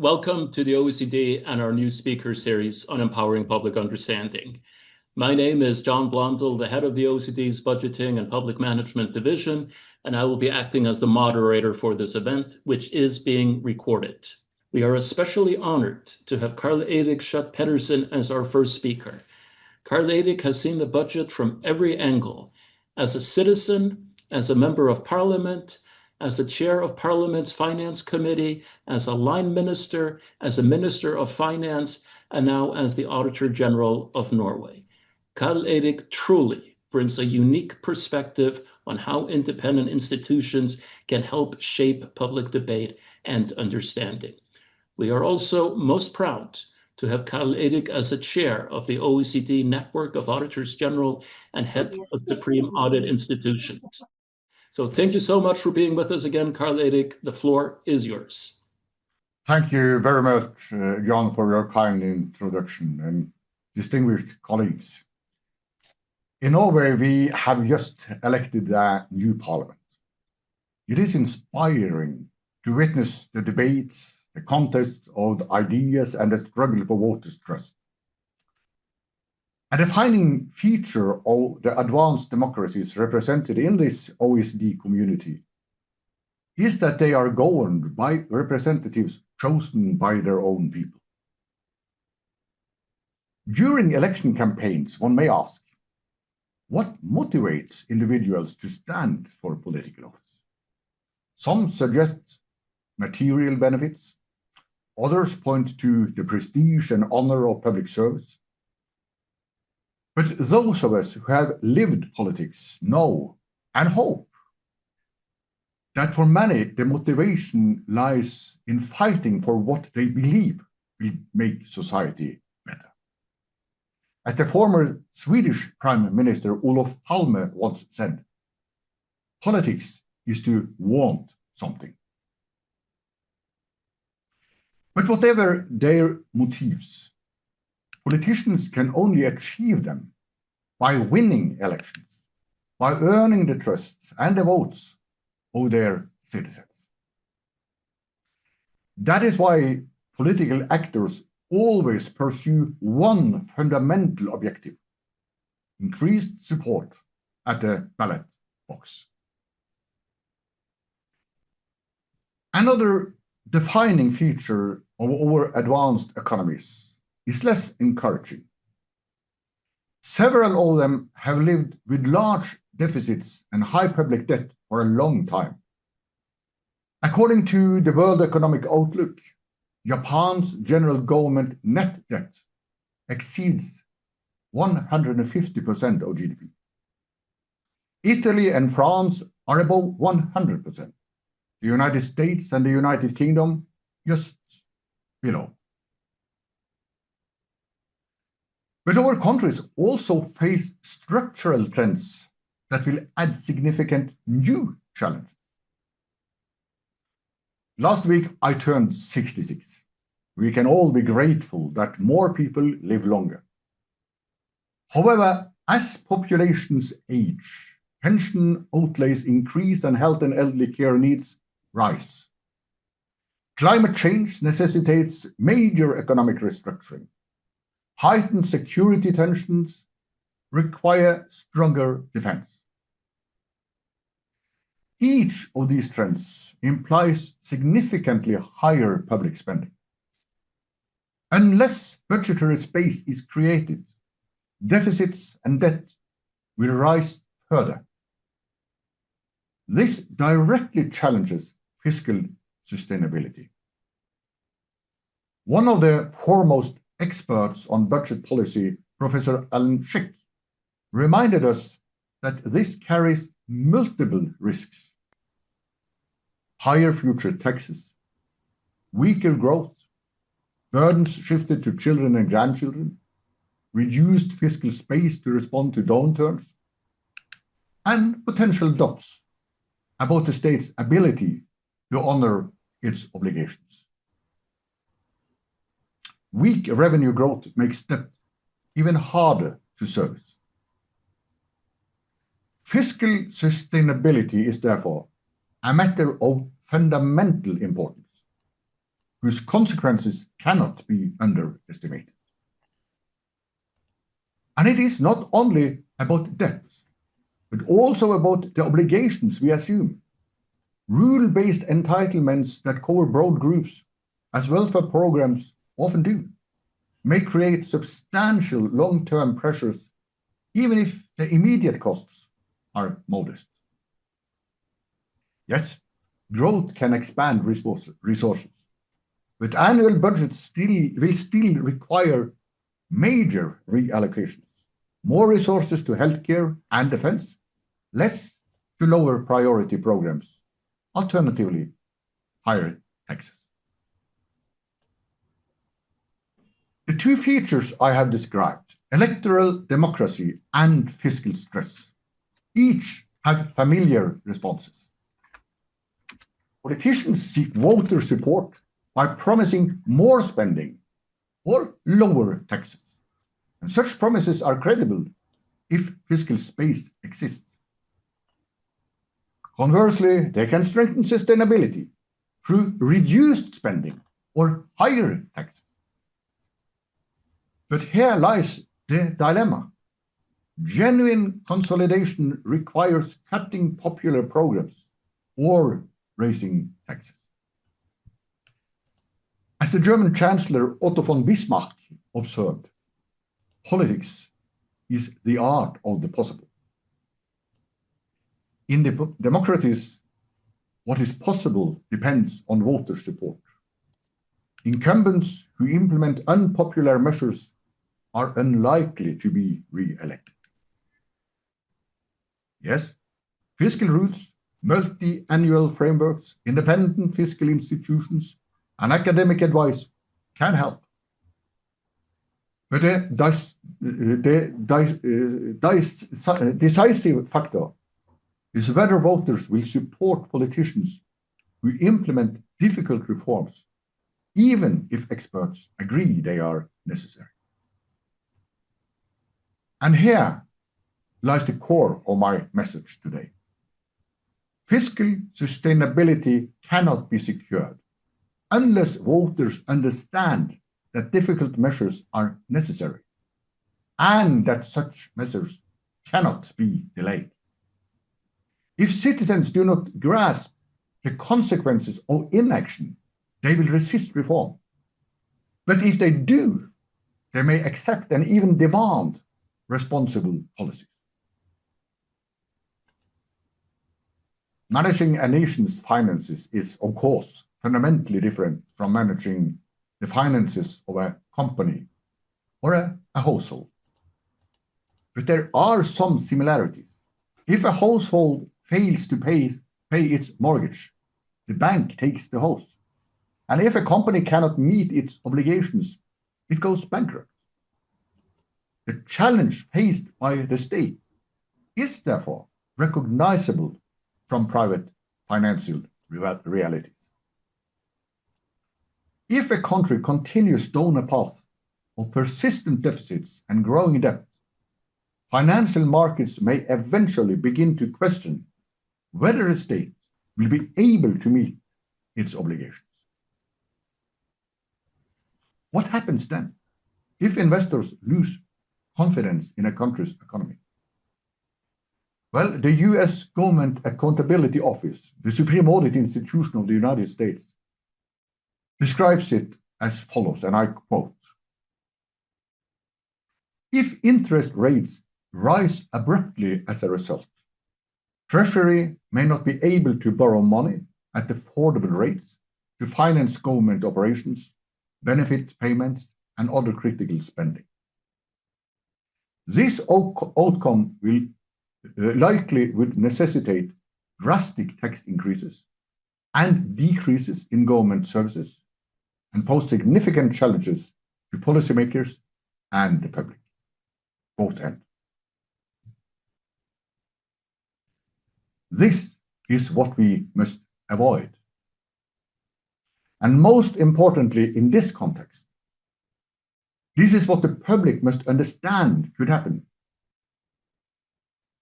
Welcome to the OECD and our new speaker series on empowering public understanding. My name is John Blondell, the head of the OECD's Budgeting and Public Management Division, and I will be acting as the moderator for this event, which is being recorded. We are especially honored to have Eirik Schjøtt-Pedersen as our first speaker. Eirik has seen the budget from every angle, as a citizen, as a member of parliament, as the chair of Parliament's Finance Committee, as a line minister, as a minister of finance, and now as the Auditor-General of Norway. Eirik truly brings a unique perspective on how independent institutions can help shape public debate and understanding. We are also most proud to have Eirik as a chair of the OECD Network of Auditors General and head of Supreme Audit Institutions. So thank you so much for being with us again, Eirik. The floor is yours. Thank you very much, John, for your kind introduction and distinguished colleagues. In Norway, we have just elected a new parliament. It is inspiring to witness the debates, the contests of ideas, and the struggle for voters' trust. A defining feature of the advanced democracies represented in this OECD community is that they are governed by representatives chosen by their own people. During election campaigns, one may ask, what motivates individuals to stand for political office? Some suggest material benefits, others point to the prestige and honor of public service. But those of us who have lived politics know and hope that for many the motivation lies in fighting for what they believe will make society better. As the former Swedish Prime Minister Olof Palme once said, politics is to want something. But whatever their motives, politicians can only achieve them by winning elections, by earning the trust and the votes of their citizens. That is why political actors always pursue one fundamental objective: increased support at the ballot box. Another defining feature of our advanced economies is less encouraging. Several of them have lived with large deficits and high public debt for a long time. According to the World Economic Outlook, Japan's general government net debt exceeds 150% of GDP. Italy and France are above 100%. The United States and the United Kingdom just below. But our countries also face structural trends that will add significant new challenges. Last week, I turned 66. We can all be grateful that more people live longer. However, as populations age, pension outlays increase and health and elderly care needs rise. Climate change necessitates major economic restructuring. Heightened security tensions require stronger defense. Each of these trends implies significantly higher public spending. Unless budgetary space is created, deficits and debt will rise further. This directly challenges fiscal sustainability. One of the foremost experts on budget policy, Professor Alan Schick, reminded us that this carries multiple risks: higher future taxes, weaker growth, burdens shifted to children and grandchildren, reduced fiscal space to respond to downturns, and potential doubts about the state's ability to honor its obligations. Weak revenue growth makes debt even harder to service. Fiscal sustainability is therefore a matter of fundamental importance. whose consequences cannot be underestimated. And it is not only about debts, but also about the obligations we assume. Rule-based entitlements that cover broad groups, as welfare programs often do, may create substantial long-term pressures, even if the immediate costs are modest. Yes, growth can expand resources, but annual budgets will still require major reallocations, more resources to healthcare and defense, less to lower priority programs, alternatively, higher taxes. The two features I have described, electoral democracy and fiscal stress, each have familiar responses. Politicians seek voter support by promising more spending or lower taxes. And such promises are credible if fiscal space exists. Conversely, they can strengthen sustainability through reduced spending or higher taxes. But here lies the dilemma. Genuine consolidation requires cutting popular programs or raising taxes. As the German Chancellor Otto von Bismarck observed, politics is the art of the possible. In the democracies, what is possible depends on voter support. Incumbents who implement unpopular measures are unlikely to be re-elected. Yes, fiscal rules, multi-annual frameworks, independent fiscal institutions, and academic advice can help. But the decisive factor is whether voters will support politicians who implement difficult reforms, even if experts agree they are necessary. And here lies the core of my message today. Fiscal sustainability cannot be secured unless voters understand that difficult measures are necessary and that such measures cannot be delayed. If citizens do not grasp the consequences of inaction, they will resist reform. But if they do, they may accept and even demand responsible policies. Managing a nation's finances is, of course, fundamentally different from managing the finances of a company or a household. But there are some similarities. If a household fails to pay its mortgage, the bank takes the house. And if a company cannot meet its obligations, it goes bankrupt. The challenge faced by the state is therefore recognizable from private financial realities. If a country continues down a path of persistent deficits and growing debt, financial markets may eventually begin to question whether a state will be able to meet its obligations. What happens then if investors lose confidence in a country's economy? Well, the US Government Accountability Office, the supreme audit institution of the United States, describes it as follows, and I quote, "If interest rates rise abruptly as a result, Treasury may not be able to borrow money at affordable rates to finance government operations, benefit payments, and other critical spending. This outcome will likely would necessitate drastic tax increases and decreases in government services and pose significant challenges to policymakers and the public." Quote end. This is what we must avoid. And most importantly, in this context, this is what the public must understand could happen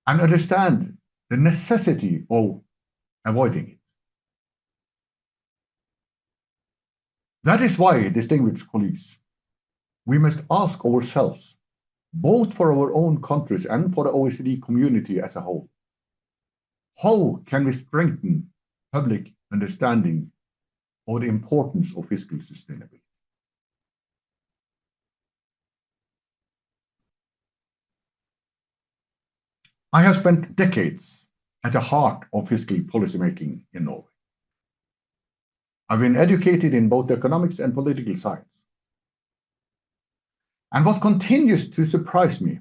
and understand the necessity of avoiding it. That is why, distinguished colleagues, we must ask ourselves, both for our own countries and for the OECD community as a whole, how can we strengthen public understanding of the importance of fiscal sustainability? I have spent decades at the heart of fiscal policymaking in Norway. I've been educated in both economics and political science. And what continues to surprise me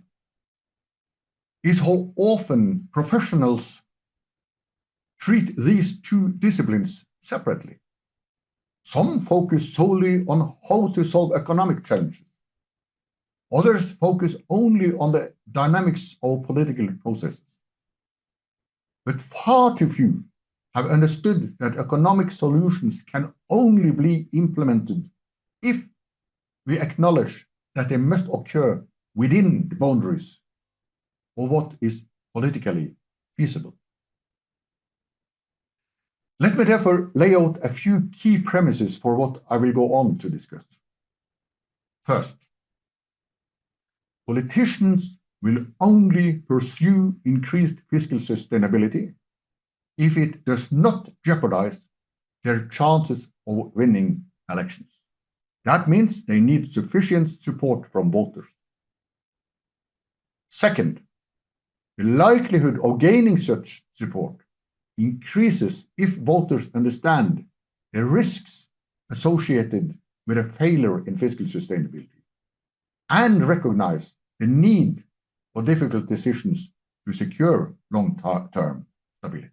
is how often professionals treat these two disciplines separately. Some focus solely on how to solve economic challenges. Others focus only on the dynamics of political processes. But far too few have understood that economic solutions can only be implemented if we acknowledge that they must occur within the boundaries of what is politically feasible. Let me therefore lay out a few key premises for what I will go on to discuss. First, politicians will only pursue increased fiscal sustainability if it does not jeopardize their chances of winning elections. That means they need sufficient support from voters. Second, the likelihood of gaining such support increases if voters understand the risks associated with a failure in fiscal sustainability and recognize the need for difficult decisions to secure long-term stability.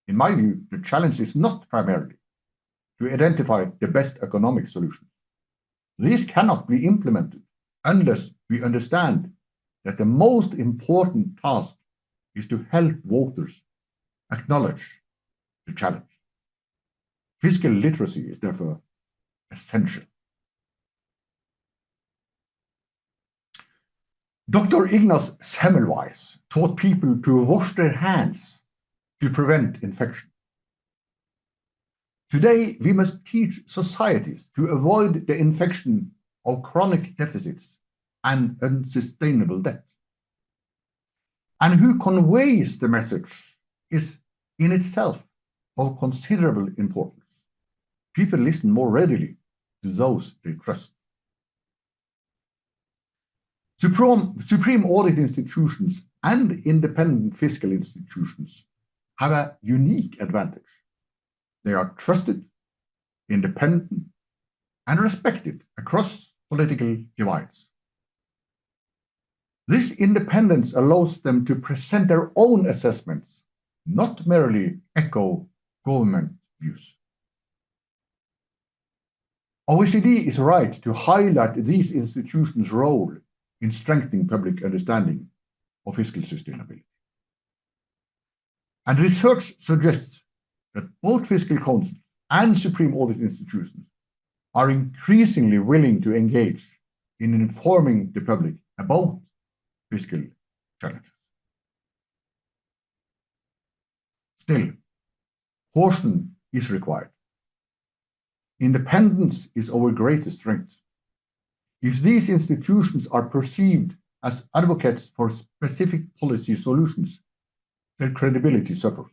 In my view, the challenge is not primarily to identify the best economic solutions. These cannot be implemented unless we understand that the most important task is to help voters acknowledge the challenge. Fiscal literacy is therefore essential. Dr. Ignaz Semmelweis taught people to wash their hands to prevent infection. Today, we must teach societies to avoid the infection of chronic deficits and unsustainable debt. And who conveys the message is in itself of considerable importance. People listen more readily to those they trust. Supreme audit institutions and independent fiscal institutions have a unique advantage. They are trusted, independent, and respected across political divides. This independence allows them to present their own assessments, not merely echo government views. OECD is right to highlight these institutions' role in strengthening public understanding of fiscal sustainability. And research suggests that both fiscal councils and supreme audit institutions are increasingly willing to engage in informing the public about fiscal challenges. Still, caution is required. Independence is our greatest strength. If these institutions are perceived as advocates for specific policy solutions, their credibility suffers.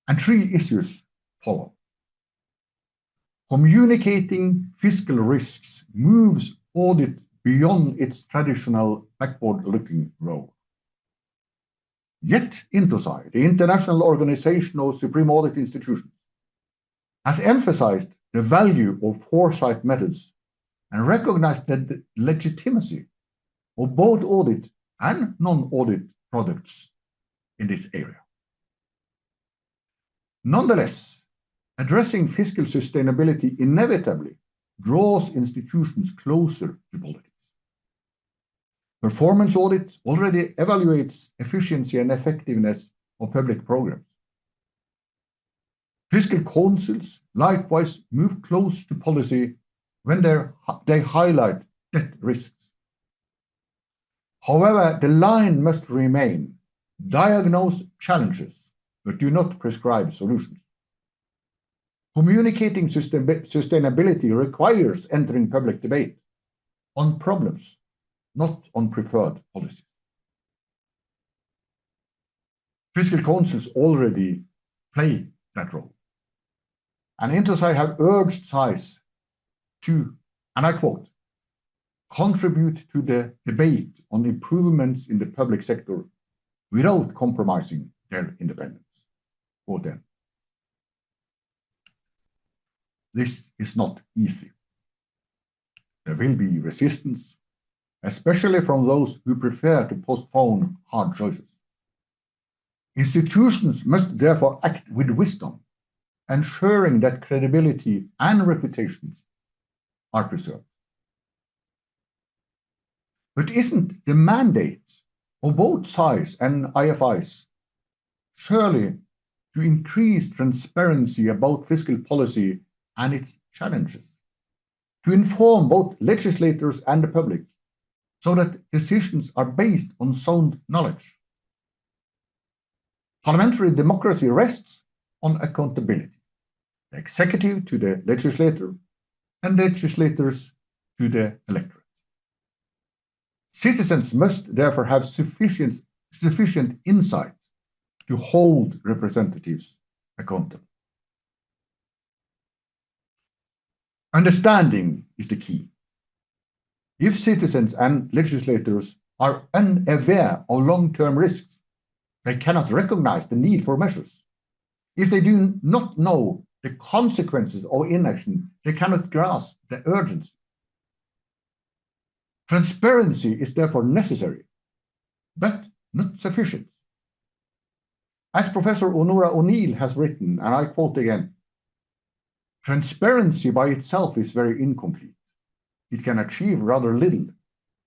And three issues follow. Communicating fiscal risks moves audit beyond its traditional backward-looking role. Yet Intosai, the International Organization of Supreme Audit Institutions, has emphasized the value of foresight methods and recognized the legitimacy of both audit and non-audit products in this area. Nonetheless, addressing fiscal sustainability inevitably draws institutions closer to politics. Performance audit already evaluates efficiency and effectiveness of public programs. Fiscal councils likewise move close to policy when they highlight debt risks. However, the line must remain: diagnose challenges, but do not prescribe solutions. Communicating sustainability requires entering public debate on problems, not on preferred policies. Fiscal councils already play that role. And Intersi have urged size to, and I quote, contribute to the debate on improvements in the public sector without compromising their independence. Quote end. This is not easy. There will be resistance, especially from those who prefer to postpone hard choices. Institutions must therefore act with wisdom, ensuring that credibility and reputations are preserved. But isn't the mandate of both SAIS and IFIs surely to increase transparency about fiscal policy and its challenges, to inform both legislators and the public so that decisions are based on sound knowledge? Parliamentary democracy rests on accountability, the executive to the legislator and legislators to the electorate. Citizens must therefore have sufficient insight to hold representatives accountable. Understanding is the key. If citizens and legislators are unaware of long-term risks, they cannot recognize the need for measures. If they do not know the consequences of inaction, they cannot grasp the urgency. Transparency is therefore necessary, but not sufficient. As Professor Onora O'Neill has written, and I quote again, transparency by itself is very incomplete. It can achieve rather little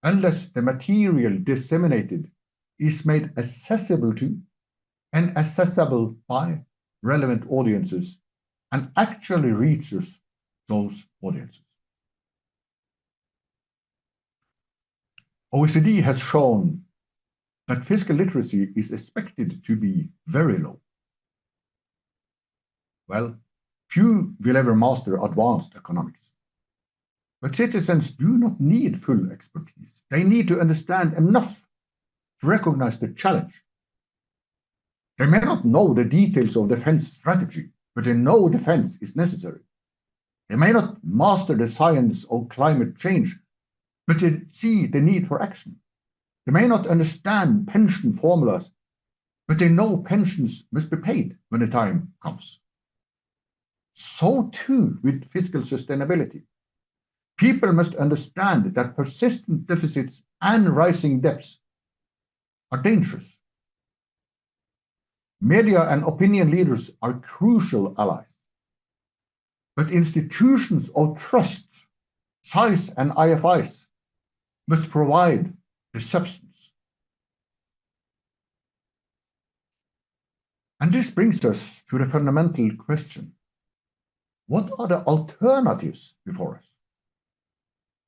unless the material disseminated is made accessible to and accessible by relevant audiences and actually reaches those audiences. OECD has shown that fiscal literacy is expected to be very low. Well, few will ever master advanced economics. But citizens do not need full expertise. They need to understand enough to recognize the challenge. They may not know the details of defense strategy, but they know defense is necessary. They may not master the science of climate change, but they see the need for action. They may not understand pension formulas, but they know pensions must be paid when the time comes. So too with fiscal sustainability. People must understand that persistent deficits and rising debts are dangerous. Media and opinion leaders are crucial allies. But institutions of trust, SAIS and IFIs, must provide the substance. And this brings us to the fundamental question. What are the alternatives before us?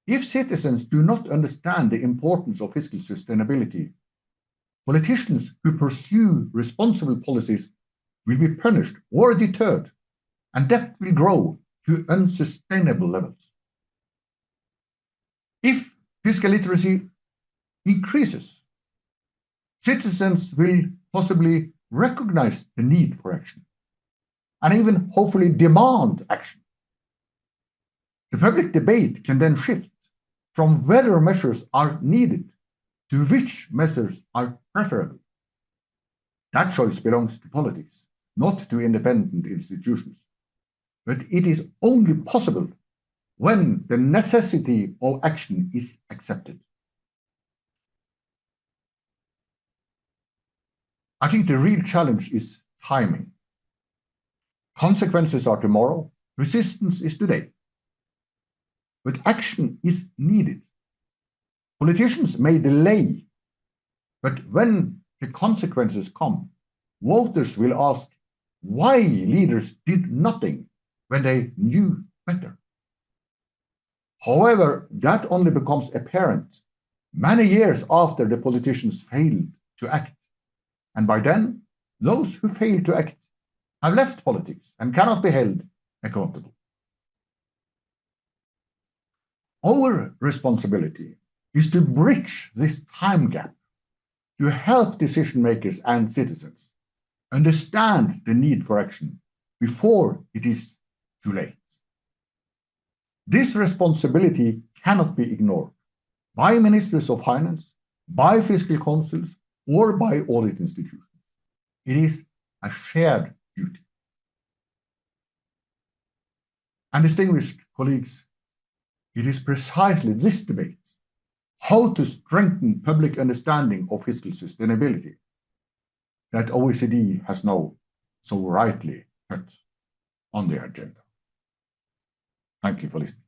If citizens do not understand the importance of fiscal sustainability, politicians who pursue responsible policies will be punished or deterred, and debt will grow to unsustainable levels. If fiscal literacy increases, citizens will possibly recognize the need for action and even hopefully demand action. The public debate can then shift from whether measures are needed to which measures are preferable. That choice belongs to politics, not to independent institutions. But it is only possible when the necessity of action is accepted. I think the real challenge is timing. Consequences are tomorrow, resistance is today. But action is needed. Politicians may delay, but when the consequences come, voters will ask why leaders did nothing when they knew better. However, that only becomes apparent many years after the politicians failed to act. And by then, those who failed to act have left politics and cannot be held accountable. Our responsibility is to bridge this time gap to help decision makers and citizens understand the need for action before it is too late. This responsibility cannot be ignored by ministers of finance, by fiscal councils, or by audit institutions. It is a shared duty. And distinguished colleagues, it is precisely this debate, how to strengthen public understanding of fiscal sustainability, that OECD has now so rightly put on the agenda. Thank you for listening.